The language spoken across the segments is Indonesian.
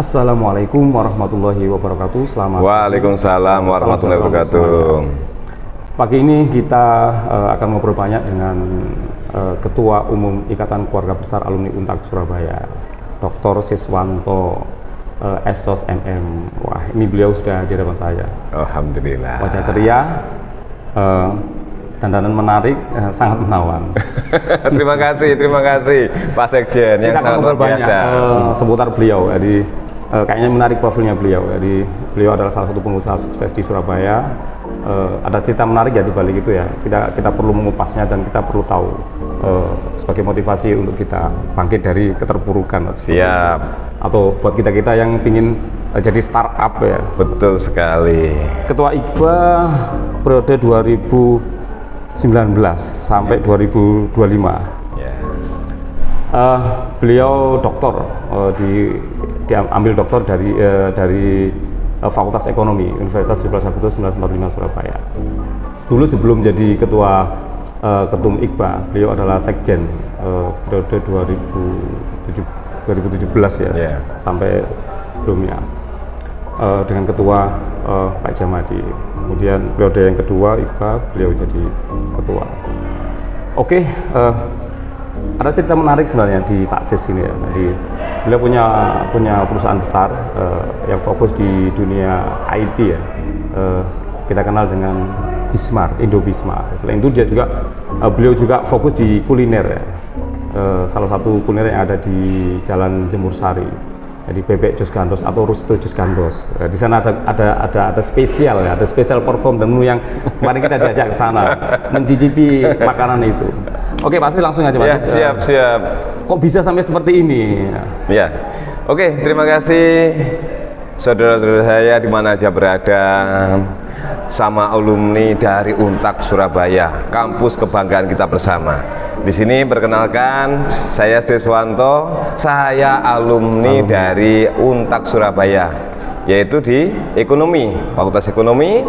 Assalamualaikum warahmatullahi wabarakatuh. Waalaikumsalam warahmatullahi wabarakatuh. Pagi ini kita akan ngobrol banyak dengan Ketua Umum Ikatan Keluarga Besar Alumni Untak Surabaya, Dr. Siswanto SOS MM. Wah, ini beliau sudah di hadapan saya. Alhamdulillah. Wajah ceria, dandanan menarik, sangat menawan. Terima kasih Pak Sekjen yang sangat luar biasa. Seputar beliau, jadi kayaknya menarik profilnya beliau. Jadi beliau adalah salah satu pengusaha sukses di Surabaya. Ada cerita menarik ya di balik itu ya. Kita perlu mengupasnya dan kita perlu tahu sebagai motivasi untuk kita bangkit dari keterpurukan. Siap. Atau buat kita yang ingin jadi startup ya. Betul sekali. Ketua IKBA periode 2019 sampai 2025. Beliau doktor, diambil doktor dari Fakultas Ekonomi Universitas Jenderal Sudirman 1945 Surabaya. Dulu sebelum jadi ketum IKBA, beliau adalah sekjen periode 2017 ya, sampai sebelumnya dengan ketua Pak Jamadi. Kemudian periode yang kedua IKBA beliau jadi ketua. Oke. Ada cerita menarik sebenarnya di Pak Sis ini ya. Jadi beliau punya perusahaan besar yang fokus di dunia IT ya. Kita kenal dengan Bismart, Indo Bismart. Selain itu beliau juga fokus di kuliner ya. Salah satu kuliner yang ada di Jalan Jemur Sari. Jadi bebek Jus Gandos atau Rusto Jus Gandos. Di sana ada spesial ya, ada spesial perform dan menu yang kemarin kita diajak ke sana mencicipi makanan itu. Oke, pasti langsung aja Mas. Ya, siap. Kok bisa sampai seperti ini? Ya. Oke, terima kasih saudara-saudara saya di mana aja berada, sama alumni dari Untak Surabaya, kampus kebanggaan kita bersama. Di sini perkenalkan, saya Siswanto, saya alumni dari Untak Surabaya, yaitu di Ekonomi, Fakultas Ekonomi.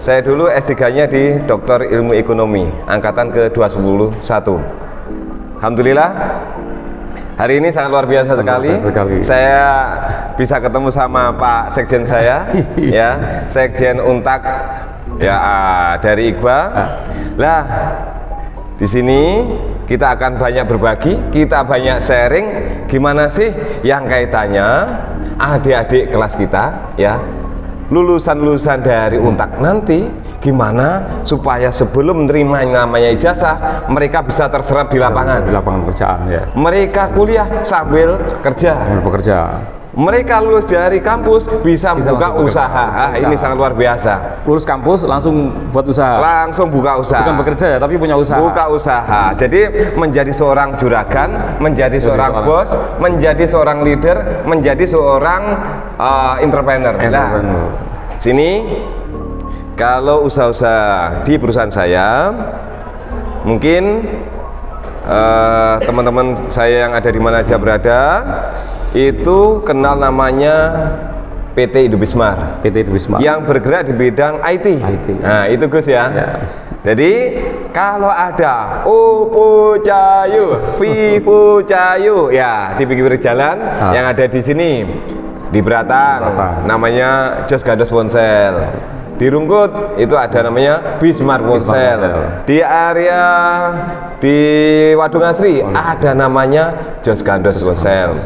Saya dulu S3-nya di Doktor Ilmu Ekonomi, angkatan ke-211. Alhamdulillah, hari ini sangat luar biasa sekali. Saya bisa ketemu sama Pak Sekjen saya, ya, Sekjen Untak, ya, dari IKBA. Lah, di sini kita akan banyak berbagi, kita banyak sharing gimana sih yang kaitannya adik-adik kelas kita, ya, lulusan-lulusan dari Untak nanti gimana supaya sebelum menerima namanya ijazah mereka bisa terserap di lapangan, kerjaan ya. Mereka kuliah sambil bekerja. Mereka lulus dari kampus bisa buka usaha. Ini sangat luar biasa. Lulus kampus langsung buat usaha. Langsung buka usaha. Bukan bekerja ya, tapi punya usaha. Buka usaha. Jadi menjadi seorang juragan, menjadi seorang bos, menjadi seorang leader, menjadi seorang entrepreneur. Nah, sini kalau usaha-usaha di perusahaan saya, mungkin teman-teman saya yang ada di mana aja berada itu kenal namanya PT Indo Bismart. PT Indo Bismart yang bergerak di bidang IT. Nah, itu Gus ya. Jadi kalau ada Oppo Cayu, Vivo Cayu, ya di pinggir jalan yang ada di sini di Beratan, namanya Jus Gandos Ponsel. Di Rungkut itu ada namanya Bismart Ponsel. Di area di Wadung Asri ada namanya Jus Gandos Ponsel.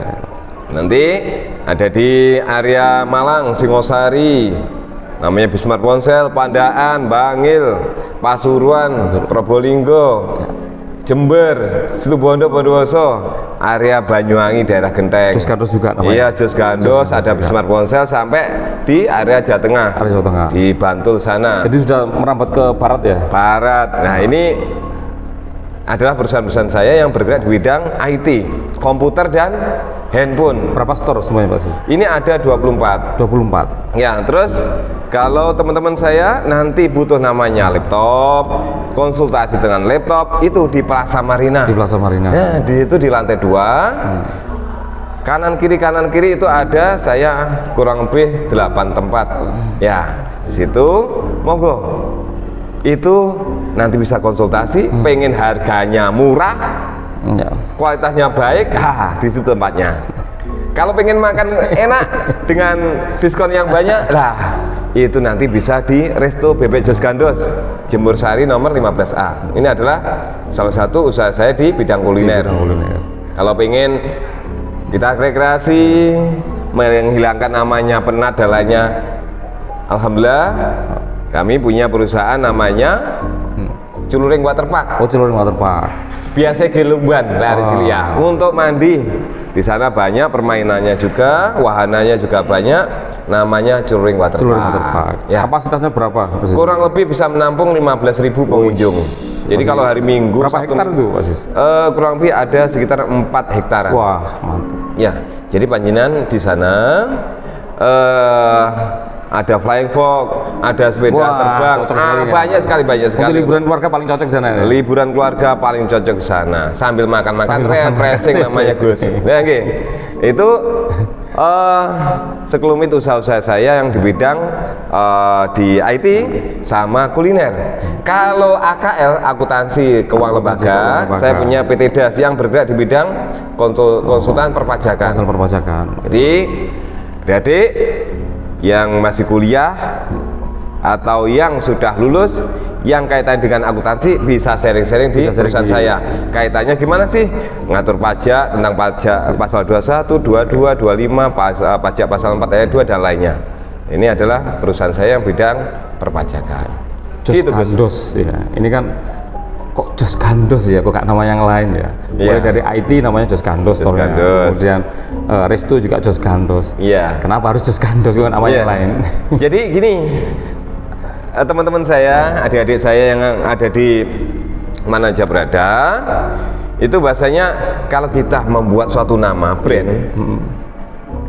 Nanti ada di area Malang, Singosari, namanya Bismart Ponsel. Pandaan, Bangil, Pasuruan, Probolinggo, Jember, Situbondo, Bondowoso, area Banyuwangi, daerah Genteng. Jus Gandos juga namanya. Iya, Jus Gandos, ada Bismart Ponsel sampai di area Jawa Tengah. Di Bantul sana. Jadi sudah merambat ke barat ya? Barat. Nah, ini adalah perusahaan-perusahaan saya yang bergerak di bidang IT, komputer dan handphone. Berapa store semuanya Pak Sis? Ini ada 24. Ya, terus kalau teman-teman saya nanti butuh namanya laptop, konsultasi dengan laptop itu di Plaza Marina. Di Plaza Marina. Nah, itu di lantai 2. Kanan kiri itu ada saya kurang lebih 8 tempat. Ya, di situ monggo. Itu nanti bisa konsultasi, pengen harganya murah, kualitasnya baik, di situ tempatnya. Kalau pengen makan enak dengan diskon yang banyak, lah itu nanti bisa di Resto Bebek Jos Gandos, Jemur Sari nomor 15A. Ini adalah salah satu usaha saya di bidang kuliner. Kalau pengen kita rekreasi, menghilangkan namanya penat dan lainnya, alhamdulillah kami punya perusahaan namanya Culuring Waterpark. Oh, Culuring Waterpark. Biasa Gelumban, lari Cilia. Untuk mandi di sana banyak permainannya juga, wahananya juga banyak. Namanya Culuring Waterpark. Culuring Waterpark. Ya. Kapasitasnya berapa? Kurang lebih bisa menampung 15.000 pengunjung. Jadi kalau hari Minggu berapa hektar itu, Pak Sis? Kurang lebih ada sekitar 4 hektaran. Wah, mantap. Ya, jadi panjenengan di sana ada flying fox, ada sepeda terbang, banyak sekali. Untuk liburan keluarga paling cocok di sana. Ya? Liburan keluarga paling cocok di sana, sambil makan-makan refreshing namanya Gus. Nah, itu sekelumit usaha-usaha saya yang di bidang di IT sama kuliner. Kalau AKL, akuntansi keuangan lembaga, saya punya PT DAS yang bergerak di bidang konsultan perpajakan. Jadi, adik-adik yang masih kuliah atau yang sudah lulus yang kaitan dengan akuntansi bisa sharing-sharing di perusahaan saya. Kaitannya gimana sih? Ngatur pajak, tentang pajak pasal 21, 22, 25, pajak pasal 4 ayat 2 dan lainnya. Ini adalah perusahaan saya yang bidang perpajakan. Jos Gandos ya. Ini kan kok Jos Gandos ya, kok gak nama yang lain ya. Mulai dari IT namanya Jos Gandos, kemudian Resto juga Jos Gandos. Iya. Kenapa harus Jos Gandos, bukan nama yang lain? Jadi gini, teman-teman saya, adik-adik saya yang ada di mana aja berada, itu bahasanya kalau kita membuat suatu nama brand,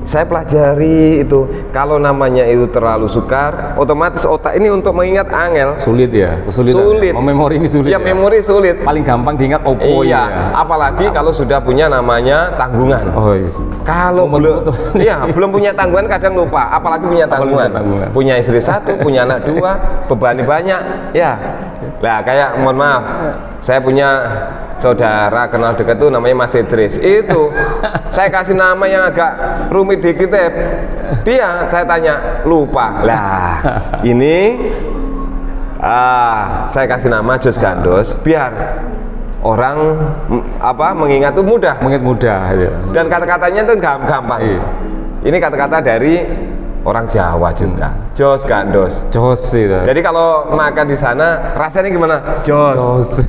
saya pelajari itu, kalau namanya itu terlalu sukar, otomatis otak ini untuk mengingat angel. Sulit ya? Sulit. Memori ini sulit. Ya, memori sulit. Paling gampang diingat Oppo. Iya, ya. Apalagi kalau sudah punya namanya tanggungan. Kalau belum punya tanggungan kadang lupa, apalagi punya tanggungan. Punya istri 1, punya anak 2, beban banyak. Ya. Lah kayak mohon maaf, saya punya saudara kenal dekat tuh namanya Mas Idris. Itu saya kasih nama yang agak rumit dikit ya. Dia saya tanya lupa. Lah, ini saya kasih nama Jos Gandos biar orang mengingat tuh mudah. Mengingat mudah ya. Dan kata-katanya tuh gampang. Ini kata-kata dari orang Jawa juga. Jos Gandos. Jos itu. Jadi kalau makan di sana rasanya gimana? Jos.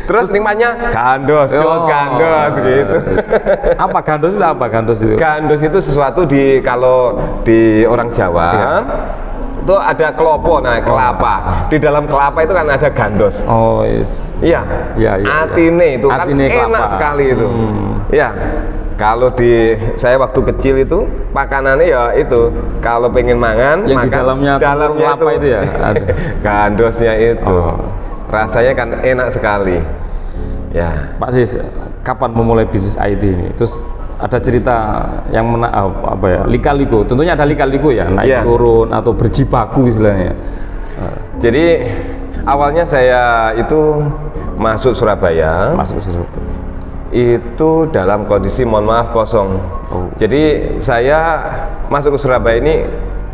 Terus nikmatnya Gandos, Jos Gandos gitu. Apa Gandos itu apa? Gandos itu sesuatu kalau di orang Jawa. Itu ada kelopo, kelapa. Di dalam kelapa itu kan ada gandos. Iya. Atine itu kan enak sekali itu. Iya. Kalau saya waktu kecil itu makanannya ya itu, kalau pengen mangan yang makan di dalamnya kelapa itu ya ada. Gandosnya itu rasanya kan enak sekali ya. Pak Sis, kapan memulai bisnis IT ini? Terus ada cerita yang lika-liku, tentunya ada lika-liku ya, naik turun atau berjibaku istilahnya. Jadi awalnya saya itu masuk Surabaya. Itu dalam kondisi mohon maaf kosong. Jadi saya masuk ke Surabaya ini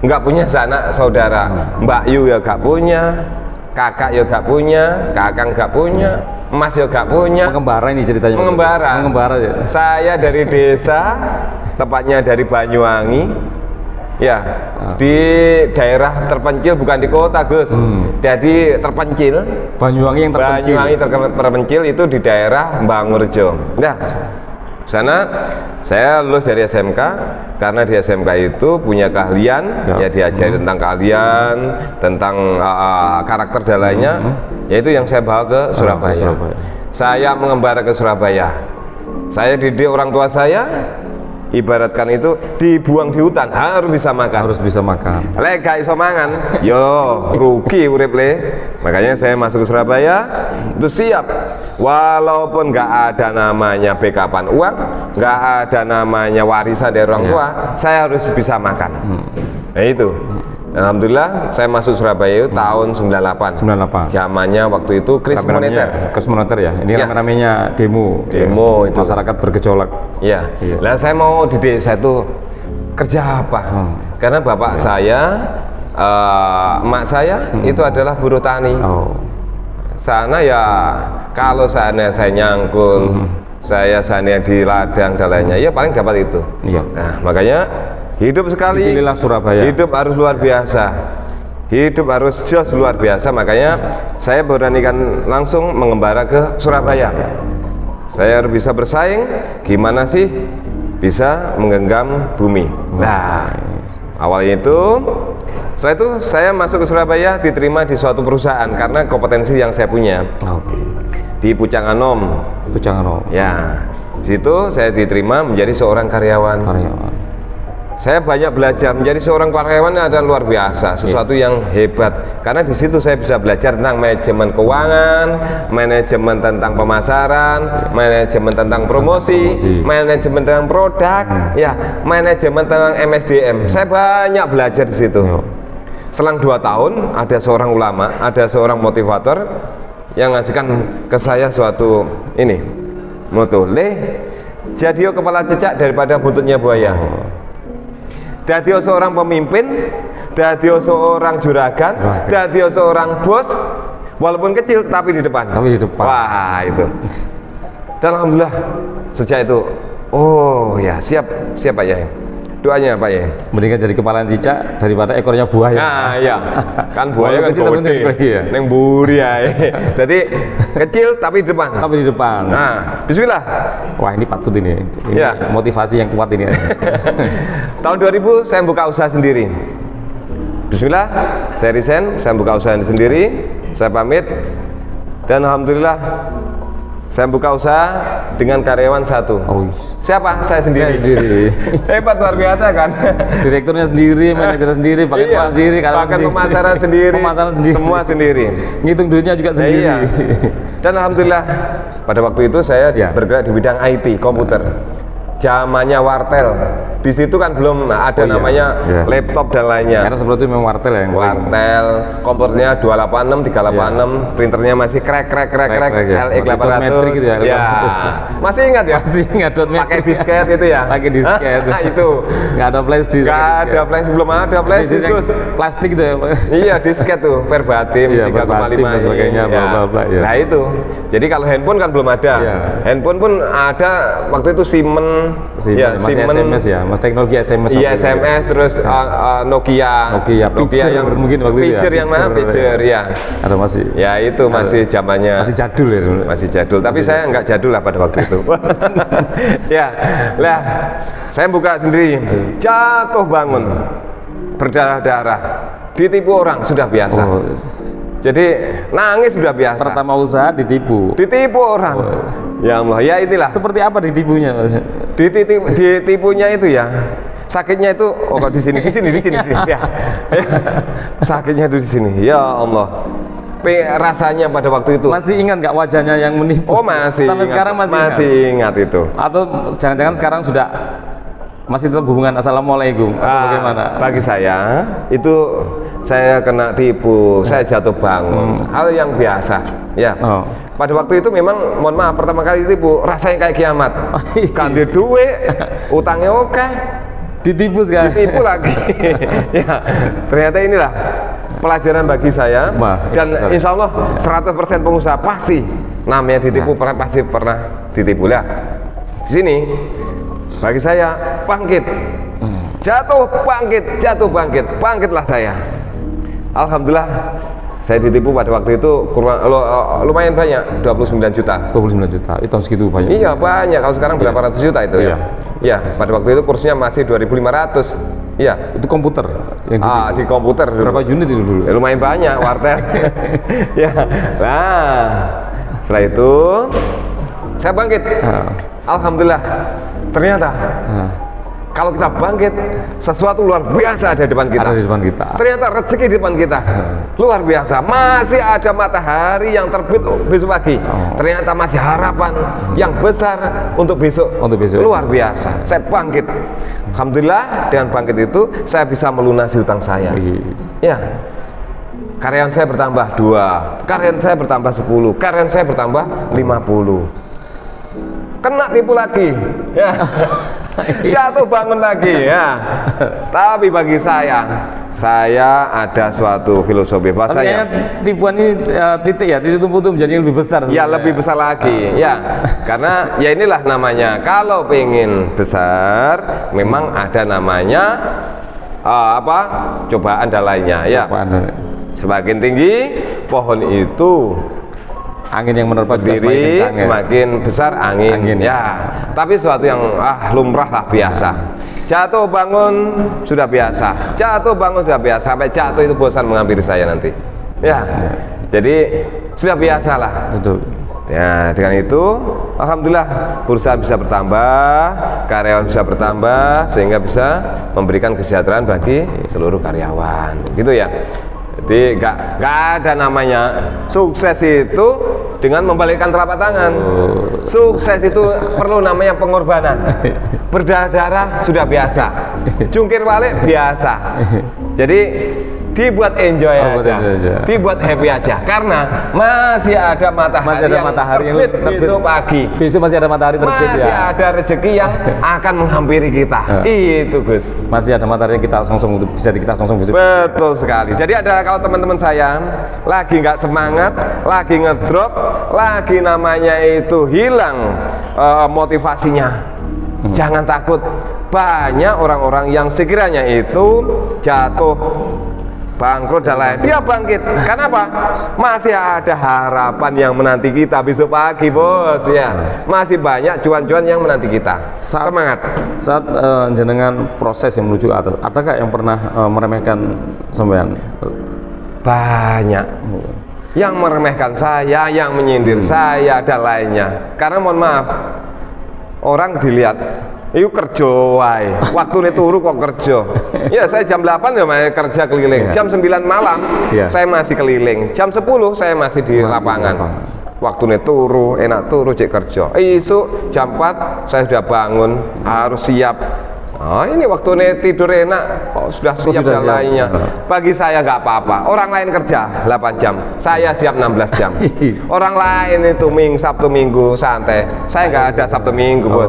nggak punya sanak saudara. Mbak Yu ya nggak punya, kakak ya nggak punya, kakang nggak punya, emas ya nggak punya. Mengembara ini ceritanya. Mengembara ya. Saya dari desa, tepatnya dari Banyuwangi. Ya, di daerah terpencil, bukan di kota, Gus. Jadi terpencil. Banyuwangi yang terpencil. Banyuwangi terpencil itu di daerah Bangurjo. Nah, sana saya lulus dari SMK karena di SMK itu punya keahlian, ya diajari tentang keahlian, tentang karakter dan lainnya. Yaitu yang saya bawa ke Surabaya. Saya mengembara ke Surabaya. Saya didik orang tua saya. Ibaratkan itu dibuang di hutan harus bisa makan. Lek gak iso mangan, yo rugi urip le. Makanya saya masuk ke Surabaya itu siap. Walaupun nggak ada namanya backupan uang, nggak ada namanya warisan dari orang tua, saya harus bisa makan. Nah itu. Alhamdulillah saya masuk Surabaya itu tahun 98. 98. Zamannya waktu itu krisis moneter. Krisis moneter ya. Ini Ya. rame-ramenya demo. Demo itu. Masyarakat bergejolak. Iya. Iya. Lah saya mau di desa itu kerja apa? Karena bapak saya, emak saya itu adalah buruh tani. Oh. Sana ya kalau saya nyangkul, saya sana di ladang dan lainnya, ya paling dapat itu. Iya. Nah makanya hidup sekali. Dipilihlah Surabaya. Hidup harus luar biasa. Hidup harus jos luar biasa. Makanya saya beranikan langsung mengembara ke Surabaya. Saya harus bisa bersaing. Gimana sih bisa menggenggam bumi? Nah, awalnya itu, setelah itu saya masuk ke Surabaya, diterima di suatu perusahaan karena kompetensi yang saya punya. Oke. Di Pucanganom. Pucanganom. Ya, di situ saya diterima menjadi seorang karyawan. Saya banyak belajar, menjadi seorang karyawan adalah luar biasa, sesuatu yang hebat. Karena di situ saya bisa belajar tentang manajemen keuangan, manajemen tentang pemasaran, manajemen tentang promosi, manajemen tentang produk, ya, manajemen tentang MSDM. Saya banyak belajar di situ. Selang 2 tahun, ada seorang ulama, ada seorang motivator yang ngasihkan ke saya suatu ini, moto, jadi kepala cecak daripada buntutnya buaya. Dadio seorang pemimpin, dadio seorang juragan, dadio seorang bos, walaupun kecil tapi di depan. Wah itu. Dan alhamdulillah sejak itu, oh ya siap Pak Yai. Doanya Pak Yai. Mendingan jadi kepala cicak daripada ekornya buaya. Nah iya, kan buaya kan kecil tapi gede, neng buri ya. Jadi kecil tapi di depan. Tapi di depan. Nah, bismillah. Wah ini patut ini Ya. motivasi yang kuat ini. Tahun 2000 saya buka usaha sendiri. Bismillah, saya resign, saya buka usaha sendiri, saya pamit, dan alhamdulillah saya buka usaha dengan karyawan 1. Oh, siapa? Saya sendiri. Saya sendiri. Hebat luar biasa kan? Direkturnya sendiri, manajer sendiri, pakai Iya, sendiri, bahkan pemasaran sendiri, semua sendiri. Ngitung duitnya juga sendiri. Iya. Dan alhamdulillah pada waktu itu saya bergerak di bidang IT, komputer. Zamannya wartel. Di situ kan belum ada namanya laptop dan lainnya. Karena seperti itu memang wartel ya. Wartel, komputernya 286, 386, printernya masih krek LX 800 gitu ya. Masih ingat ya? Masih ingat pakai disket itu ya? Pakai disket. Nah, itu. Nggak ada flash disk. Nggak ada flash, belum ada flash disk. Plastik gitu ya. Iya, disket tuh, verbatim 3,5 dan sebagainya, bla bla bla. Nah, itu. Jadi kalau handphone kan belum ada. Handphone pun ada waktu itu Siemens. Masih SMS ya, mas teknologi SMS. Iya SMS terus Nokia yang mungkin waktu itu Pager yang mana Pager ya. Ada masih. Ya itu masih zamannya. Masih jadul ya. Masih jadul. Tapi saya nggak jadul lah pada waktu itu. Ya, lah saya buka sendiri, jatuh bangun, berdarah-darah, ditipu orang sudah biasa. Jadi nangis sudah biasa. Pertama usaha ditipu orang. Ya Allah, ya inilah. Seperti apa ditipunya? Ditipunya itu ya. Sakitnya itu kok di sini ya. Sakitnya itu di sini. Ya Allah. Rasanya pada waktu itu. Masih ingat nggak wajahnya yang menipu? Oh masih. Sampai ingat, sekarang masih ingat itu. Atau jangan-jangan sekarang sudah masih tetap hubungan assalamualaikum atau bagaimana? Bagi saya itu saya kena tipu, saya jatuh bangun, hal yang biasa. Ya. Pada waktu itu memang mohon maaf pertama kali tipu rasanya kayak kiamat. Ganti duit, utangnya oke, ditipu sekali. Ditipu lagi. Ya, ternyata inilah pelajaran bagi saya. Dan insya Allah 100% pengusaha pasti namanya ditipu, pasti pernah ditipu lah. Di sini bagi saya bangkit, jatuh bangkit, bangkitlah saya. Alhamdulillah saya ditipu pada waktu itu lumayan banyak, 29 juta. 29 juta, itu tahun segitu banyak? Iya banyak, kalau sekarang berapa ratus juta itu ya? Iya, pada waktu itu kursnya masih 2.500. Iya. Itu komputer? Yang di komputer dulu. Berapa unit itu dulu? Ya, lumayan banyak, wartel. Ya, nah setelah itu saya bangkit. Alhamdulillah, ternyata Kalau kita bangkit, sesuatu luar biasa ada di depan kita. Ada di depan kita. Ternyata rezeki di depan kita. Luar biasa. Masih ada matahari yang terbit besok pagi. Ternyata masih harapan yang besar untuk besok. Untuk besok. Luar biasa. Saya bangkit. Alhamdulillah dengan bangkit itu saya bisa melunasi hutang saya. Yes. Ya. Karyawan saya bertambah 2, karyawan saya bertambah 10, karyawan saya bertambah 50. Kena tipu lagi, ya. Jatuh bangun lagi, ya. Tapi bagi saya ada suatu filosofi bahasanya. Tipuan ini titik tumpu itu menjadi lebih besar. Ya, lebih besar lagi, ya. Karena ya inilah namanya. Kalau pengen besar, memang ada namanya cobaan dan lainnya, ya. Semakin tinggi pohon itu, angin yang menerpa juga berdiri, semakin besar angin, ya. ya. Tapi sesuatu yang lumrah lah, biasa. Jatuh bangun sudah biasa, jatuh bangun sudah biasa, sampai jatuh itu bosan menghampiri saya nanti, ya. Jadi sudah biasa lah. Betul. Ya, dengan itu alhamdulillah perusahaan bisa bertambah, karyawan bisa bertambah, sehingga bisa memberikan kesejahteraan bagi seluruh karyawan, gitu ya. Jadi nggak ada namanya sukses itu dengan membalikkan telapak tangan. Sukses itu perlu namanya pengorbanan. Berdarah sudah biasa, jungkir balik biasa. Jadi dibuat enjoy aja, dibuat happy aja, karena masih ada matahari, yang terbit besok pagi. Besok masih ada matahari terbit, masih ada rezeki yang akan menghampiri kita. Itu Gus. Masih ada matahari yang kita songsong, bisa kita songsong besok. Betul sekali. Jadi ada, kalau teman-teman saya lagi nggak semangat, lagi ngedrop, lagi namanya itu hilang motivasinya, jangan takut. Banyak orang-orang yang sekiranya itu jatuh, bangkrut dan lain, dia bangkit. Kenapa? Masih ada harapan yang menanti kita besok pagi, bos, ya. Masih banyak cuan-cuan yang menanti kita. Semangat. Saat jenengan proses yang menuju ke atas, adakah yang pernah meremehkan sampean? Banyak. Yang meremehkan saya, yang menyindir saya dan lainnya. Karena mohon maaf, orang dilihat, "Iku kerja wae. Waktune turu kok kerja." Ya, saya jam 8 ya masih kerja keliling. Jam 9 malam saya masih keliling. Jam 10 saya masih di lapangan. Waktune turu, enak turu cek kerja. Isuk jam 4 saya sudah bangun, harus siap. Ini waktunya tidur enak, sudah siap dan lainnya. Bagi saya nggak apa-apa. Orang lain kerja 8 jam, saya siap 16 jam. Orang lain itu Sabtu Minggu santai, saya nggak ada Sabtu Minggu, bos.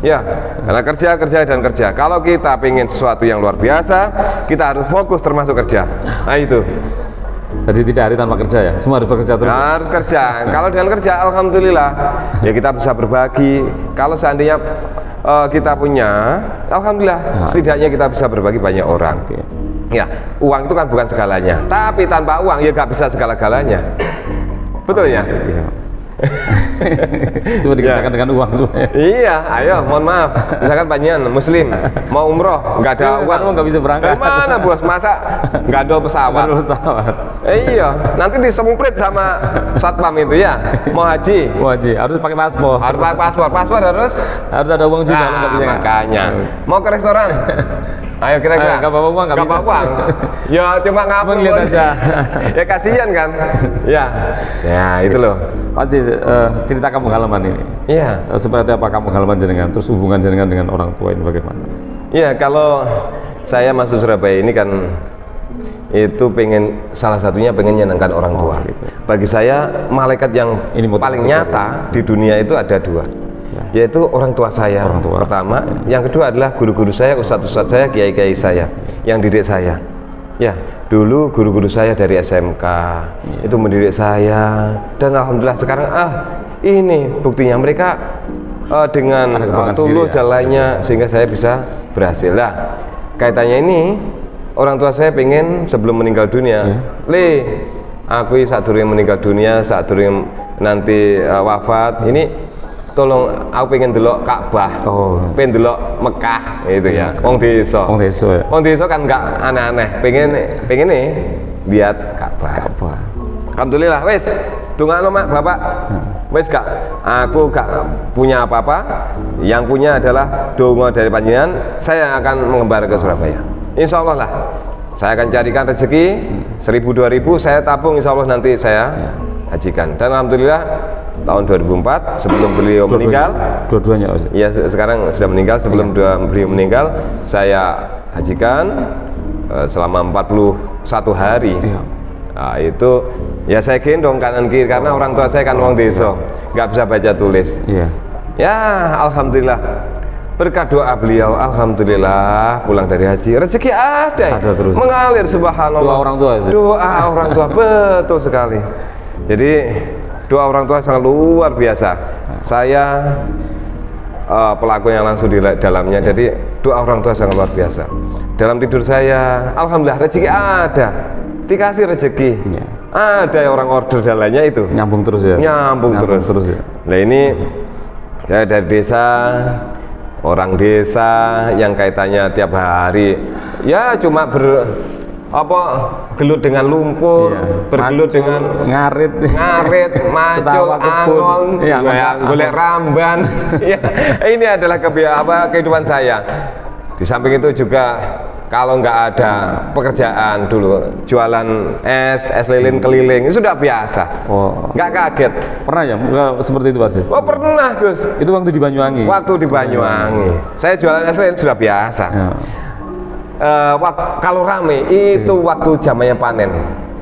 Ya, karena kerja dan kerja. Kalau kita pengen sesuatu yang luar biasa, kita harus fokus termasuk kerja. Nah itu. Jadi tidak hari tanpa kerja, ya? Semua harus bekerja terus? Harus kerja. Kalau dengan kerja, alhamdulillah, ya kita bisa berbagi. Kalau seandainya kita punya, alhamdulillah, setidaknya kita bisa berbagi banyak orang. Ya, uang itu kan bukan segalanya, tapi tanpa uang ya nggak bisa segala-galanya. Betul ya? Cuma dikerjakan dengan uang semuanya. Iya, ayo, mohon maaf. Misalkan panjenengan muslim mau umroh, nggak ada uang, nggak bisa berangkat. Dari mana, bos? Masa nggak ada pesawat? Iya, nanti disemprit sama satpam itu ya. Mau haji, harus pakai paspor. Harus pakai paspor harus ada uang juga. Nggak bisa. Makanya, mau ke restoran. Ayo kira-kira. Nggak bawa uang, nggak bisa. Uang. Ya cuma ngapun lihat aja. Ya kasihan kan. Ya itu loh. Pasti cerita kampung halaman ini. Iya. Seperti apa kampung halaman jenengan? Terus hubungan jenengan dengan orang tua ini bagaimana? Iya, kalau saya masuk Surabaya ini kan itu salah satunya pengen nyenangkan orang tua. Gitu. Bagi saya malaikat yang paling nyata di dunia itu ada 2. Yaitu orang tua saya, pertama. Yang kedua adalah guru-guru saya, ustadz-ustadz saya, kiai-kiai saya yang didik saya. Ya, dulu guru-guru saya dari SMK itu mendidik saya, dan alhamdulillah sekarang ini buktinya mereka dengan tulus dan lainnya, sehingga saya bisa berhasil. Lah, kaitannya ini orang tua saya pengen sebelum meninggal dunia, aku saat meninggal dunia, saat nanti wafat ini, tolong aku pengen delok Ka'bah, pengen delok Mekah itu ya. Wong desa ya. Wong desa kan nggak aneh-aneh, pengen nih lihat Ka'bah. Alhamdulillah, wes, tunggu mak bapak. Wes gak, aku gak punya apa-apa, yang punya adalah donga dari panjenengan, saya akan mengembar ke Surabaya. Insya Allah lah, saya akan carikan rezeki 1.000-2.000, saya tabung, insya Allah nanti saya hajikan. Dan alhamdulillah tahun 2004 sebelum beliau meninggal, dua-duanya ya sekarang sudah meninggal, sebelum beliau meninggal saya hajikan selama 41 hari. Nah, itu ya saya gendong kanan kiri karena orang tua saya kan orang desa, nggak bisa baca tulis. Ya alhamdulillah berkat doa beliau, alhamdulillah pulang dari haji rezeki ada terus, mengalir, subhanallah. Doa orang tua, doa orang tua betul sekali. Jadi doa orang tua sangat luar biasa. Saya pelaku yang langsung di dalamnya. Jadi doa orang tua sangat luar biasa. Dalam tidur saya, alhamdulillah rezeki ada, dikasih rezeki. Ada orang order dan lainnya itu. Nyambung terus ya. Nyambung terus ya. Nah ini saya dari desa, orang desa yang kaitannya tiap hari, ya cuma gelut dengan lumpur, bergelut dengan ngarit, macul, angon, golek ramban. Ya, ini adalah kehidupan saya. Di samping itu juga kalau nggak ada pekerjaan dulu, jualan es lilin keliling, itu sudah biasa. Nggak kaget. Pernah ya seperti itu Pak Sis? Oh pernah Gus. Itu waktu di Banyuwangi? Waktu di Banyuwangi. Saya jualan es lilin sudah biasa. Kalau rame itu waktu zamannya panen.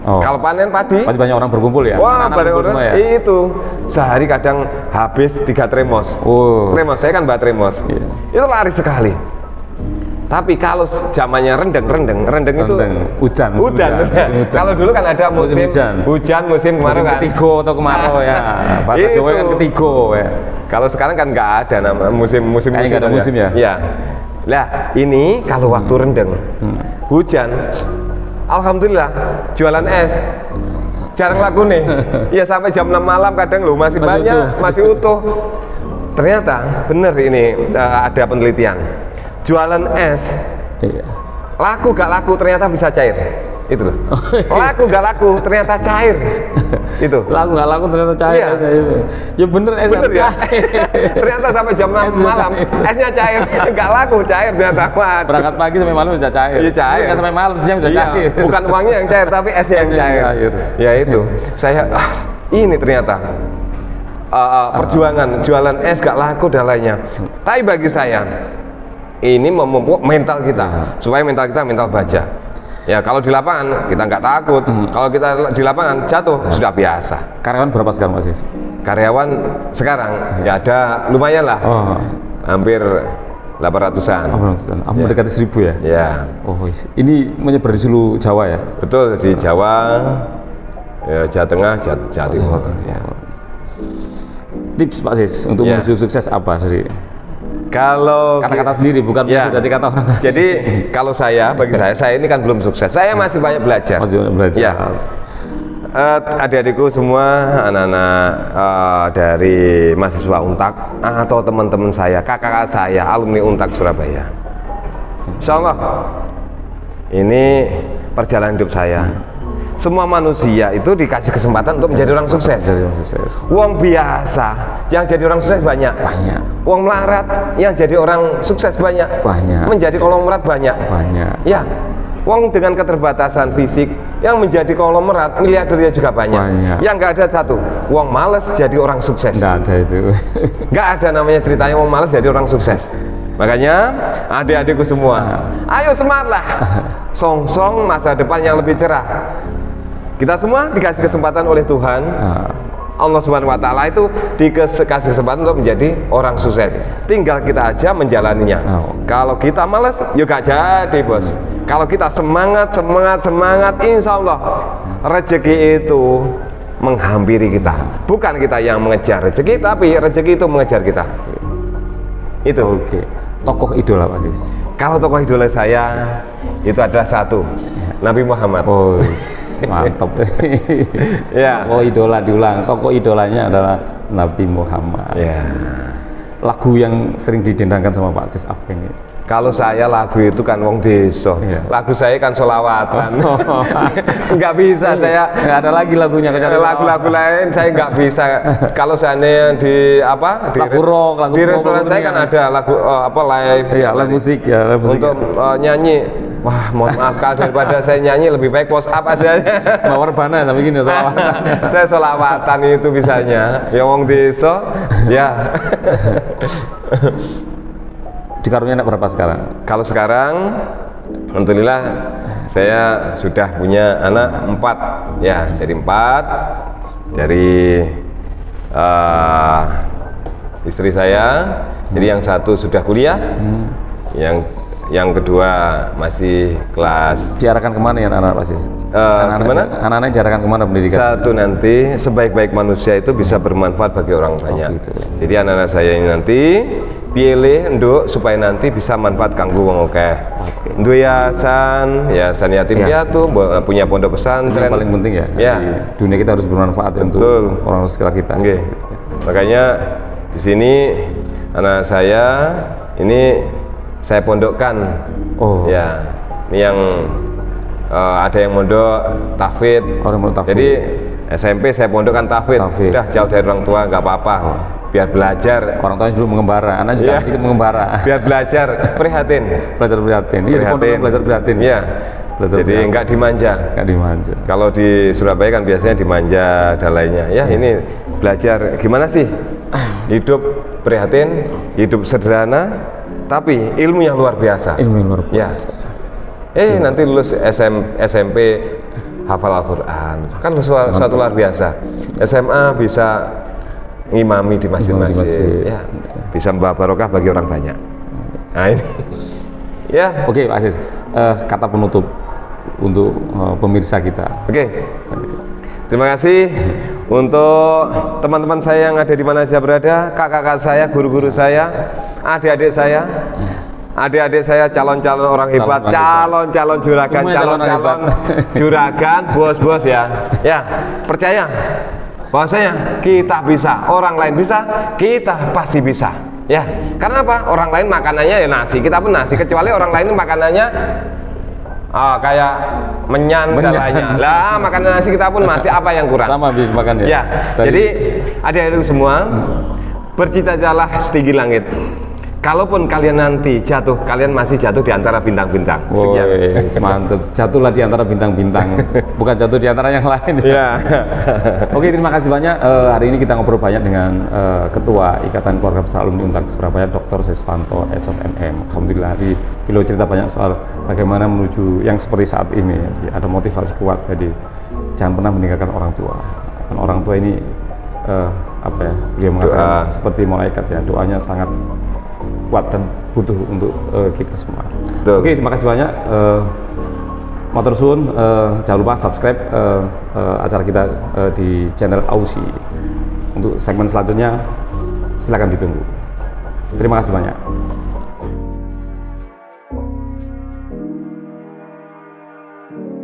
Kalau panen padi banyak orang berkumpul ya? Wah, banyak orang ya? Itu sehari kadang habis 3 tremos. Tremos, saya kan mbak tremos. Itu lari sekali. Tapi kalau zamannya rendeng itu hujan. Kalau dulu kan ada musim hujan, musim kemarau kan. Ketiga atau kemarau ya. Bahasa Jawa kan ketiga ya. Kalau sekarang kan nggak ada nama musim nggak ada musim ya. Iya. Lah ini kalau waktu rendeng, hujan, alhamdulillah jualan es jarang laku nih. Ya sampai jam 6 malam kadang loh masih banyak, masih utuh. Ternyata bener ini ada penelitian. Jualan es, laku gak laku ternyata bisa cair, itu loh. Laku gak laku ternyata cair, itu. Laku gak laku ternyata cair. Ya bener es ya. Ternyata sampai jam 6 malam esnya cair, gak laku cair ternyata. Berangkat pagi sampai malam bisa cair. Iya cair. Nggak sampai malam siang bisa cair. Bukan uangnya yang cair tapi esnya yang cair. Ya itu. Saya ini ternyata. Perjuangan jualan es gak laku dan lainnya. Tapi bagi saya ini memupuk mental kita supaya mental kita mental baja. Ya kalau di lapangan kita nggak takut, kalau kita di lapangan jatuh sudah biasa. Karyawan berapa sekarang Mas? Karyawan sekarang ya ada lumayan lah, hampir 800-an. Mendekati 1.000 ya? Ya. Ini menyebar di seluruh Jawa ya? Betul, di Jawa, ya, Jawa Tengah, Jawa Timur. Ya. Tips Pak Sis untuk menuju sukses apa dari? Kalau kata-kata sendiri bukan dari kata orang lain. Jadi kalau bagi saya ini kan belum sukses. Saya masih banyak belajar. Ya. Adik-adikku semua anak-anak dari mahasiswa Untak atau teman-teman saya, kakak-kakak saya, alumni Untak Surabaya. Insya Allah ini perjalanan hidup saya. Semua manusia itu dikasih kesempatan untuk menjadi orang sukses. Uang biasa yang jadi orang sukses banyak. Uang melarat yang jadi orang sukses banyak. Menjadi konglomerat banyak. Ya, uang dengan keterbatasan fisik yang menjadi konglomerat miliarder juga banyak. Yang nggak ada satu, uang malas jadi orang sukses. Nggak ada itu. Nggak ada namanya ceritanya uang malas jadi orang sukses. Makanya adik-adikku semua, ayo semangatlah. Song-song masa depan yang lebih cerah. Kita semua dikasih kesempatan oleh Tuhan. Allah Subhanahu wa Ta'ala itu dikasih kesempatan untuk menjadi orang sukses. Tinggal kita aja menjalaninya. Kalau kita malas, yuk gak jadi bos. Kalau kita semangat, insya Allah rezeki itu menghampiri kita. Bukan kita yang mengejar rezeki, tapi rezeki itu mengejar kita. Itu. Tokoh idola Pak Sis? Kalau tokoh idola saya itu adalah satu, Nabi Muhammad. Mantap. Ya. Tokoh idola diulang. Tokoh idolanya adalah Nabi Muhammad. Ya. Lagu yang sering didendangkan sama Pak Sis apa ini? Kalau saya lagu itu kan wong desa, lagu saya kan selawatan. Nggak bisa saya. Nggak ada lagi lagunya kecuali lagu-lagu lain saya nggak bisa. Kalau seandainya di apa lagu rock, lagu di restoran saya kan ada lagu live. Iya, live musik ya, live musik. Untuk nyanyi. Wah, mohon maaf kalau daripada saya nyanyi lebih baik post up aja. Mawar bana sampai gini selawatan. Saya selawatan itu bisanya. Ya wong desa, ya. Dikaruniai anak berapa sekarang? Kalau sekarang, alhamdulillah saya sudah punya anak 4, ya, jadi 4 dari istri saya. Jadi yang satu sudah kuliah, yang kedua masih kelas. Diarahkan kemana ya anak-anak Pak Sis? Anak-anak diarahkan kemana pendidikan? Satu nanti sebaik-baik manusia itu bisa bermanfaat bagi orang banyak. Gitu. Jadi anak-anak saya ini nanti pilih nduk supaya nanti bisa manfaat kanggo wong akeh. Nduk yayasan yatim piatu, punya pondok pesantren. Yang paling penting ya. Ya. Di dunia kita harus bermanfaat untuk orang sekitar kita. Okay. Makanya di sini anak saya ini saya pondokkan. Ya. Ini yang ada yang mondok tahfidz. Jadi SMP saya pondokkan tahfidz. Udah jauh dari orang tua nggak apa-apa. Biar belajar. Orang tuanya dulu mengembara, anak juga ikut mengembara. Biar belajar prihatin. Belajar prihatin. Iya, di pondok belajar prihatin. Iya. Jadi nggak dimanja. Nggak dimanja. Kalau di Surabaya kan biasanya dimanja dan lainnya. Ya, ini belajar gimana sih hidup prihatin, hidup sederhana, tapi ilmu yang luar biasa. Ilmu yang luar biasa. Ya. Nanti lulus SMP hafal Al-Quran, kan suatu luar biasa. SMA bisa ngimami di masjid-masjid, ya, bisa membawa barokah bagi orang banyak. Nah ini, ya. Oke, Pak Aziz, kata penutup untuk pemirsa kita. Oke. Terima kasih untuk teman-teman saya yang ada di mana saja berada, kakak-kakak saya, guru-guru saya, adik-adik saya. Adik-adik saya calon-calon orang hebat, calon-calon juragan, calon-calon juragan, bos-bos ya. Ya, percaya bahwasanya kita bisa, orang lain bisa, kita pasti bisa. Ya, karena apa? Orang lain makanannya ya nasi, kita pun nasi, kecuali orang lain makanannya kayak menyan dan lainnya. Lah, makanan nasi kita pun masih apa yang kurang? Sama makan ya. Ya, jadi adik-adik semua bercita-citalah setinggi langit. Kalaupun kalian nanti jatuh, kalian masih jatuh di antara bintang-bintang. Sekian. Mantap. Jatuhlah di antara bintang-bintang, bukan jatuh di antara yang lain. Ya. Oke, terima kasih banyak. Hari ini kita ngobrol banyak dengan Ketua Ikatan Keluarga Besar Alumni Untar Surabaya, Dr. Siswanto SOSMM. Alhamdulillah, beliau cerita banyak soal bagaimana menuju yang seperti saat ini. Jadi, ada motivasi kuat. Jadi jangan pernah meninggalkan orang tua. Dan orang tua ini beliau mengatakan seperti malaikat ya, doanya sangat kuat dan butuh untuk kita semua. Oke, terima kasih banyak. Matur suwun, jangan lupa subscribe acara kita di channel Ausi. Untuk segmen selanjutnya silakan ditunggu. Terima kasih banyak.